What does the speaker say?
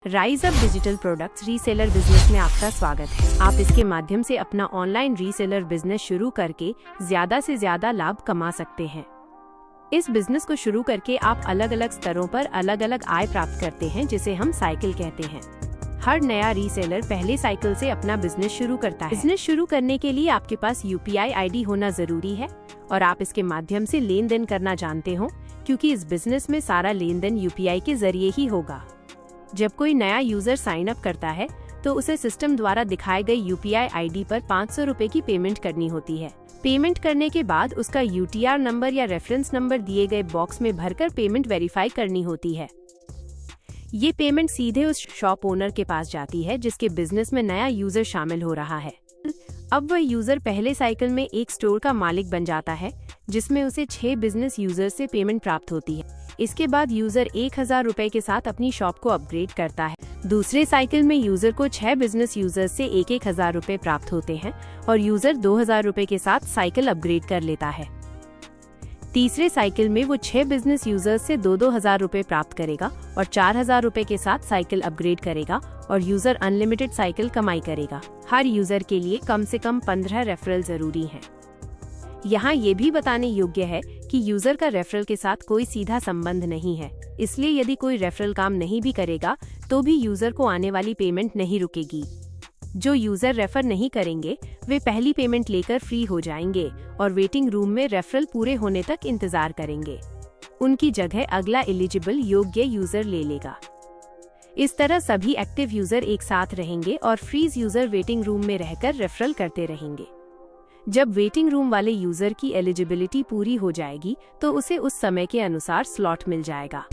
Rise up digital products reseller business में आपका स्वागत है। आप इसके माध्यम से अपना ऑनलाइन रीसेलर बिजनेस शुरू करके ज्यादा से ज्यादा लाभ कमा सकते हैं। इस बिजनेस को शुरू करके आप अलग अलग स्तरों पर अलग अलग आय प्राप्त करते हैं, जिसे हम साइकिल कहते हैं। हर नया रीसेलर पहले साइकिल से अपना बिजनेस शुरू करता है। बिजनेस शुरू करने के लिए आपके पास UPI ID होना जरूरी है और आप इसके माध्यम से लेन देन करना जानते हो, क्योंकि इस बिजनेस में सारा लेन देन UPI के जरिए ही होगा। जब कोई नया यूजर साइन अप करता है तो उसे सिस्टम द्वारा दिखाए गए UPI ID पर 500 रुपए की पेमेंट करनी होती है। पेमेंट करने के बाद उसका UTR नंबर या रेफरेंस नंबर दिए गए बॉक्स में भरकर पेमेंट वेरीफाई करनी होती है। ये पेमेंट सीधे उस शॉप ओनर के पास जाती है जिसके बिजनेस में नया यूजर शामिल हो रहा है। अब वह यूजर पहले साइकिल में एक स्टोर का मालिक बन जाता है, जिसमें उसे 6 बिजनेस यूजर से पेमेंट प्राप्त होती है। इसके बाद यूजर 1000 रुपए के साथ अपनी शॉप को अपग्रेड करता है। दूसरे साइकिल में यूजर को 6 बिजनेस यूजर से 1000 रुपए प्राप्त होते हैं और यूजर 2000 रुपए के साथ साइकिल अपग्रेड कर लेता है। तीसरे साइकिल में वो 6 बिजनेस यूजर्स से 2000 रुपए प्राप्त करेगा और 4000 रुपए के साथ साइकिल अपग्रेड करेगा और यूजर अनलिमिटेड साइकिल कमाई करेगा। हर यूजर के लिए कम से कम 15 रेफरल जरूरी है। यहाँ ये भी बताने योग्य है कि यूजर का रेफरल के साथ कोई सीधा संबंध नहीं है, इसलिए यदि कोई रेफरल काम नहीं भी करेगा तो भी यूजर को आने वाली पेमेंट नहीं रुकेगी। जो यूजर रेफर नहीं करेंगे वे पहली पेमेंट लेकर फ्री हो जाएंगे और वेटिंग रूम में रेफरल पूरे होने तक इंतजार करेंगे। उनकी जगह अगला एलिजिबल योग्य यूजर ले लेगा। इस तरह सभी एक्टिव यूजर एक साथ रहेंगे और फ्रीज यूजर वेटिंग रूम में रहकर रेफरल करते रहेंगे। जब वेटिंग रूम वाले यूजर की एलिजिबिलिटी पूरी हो जाएगी तो उसे उस समय के अनुसार स्लॉट मिल जाएगा।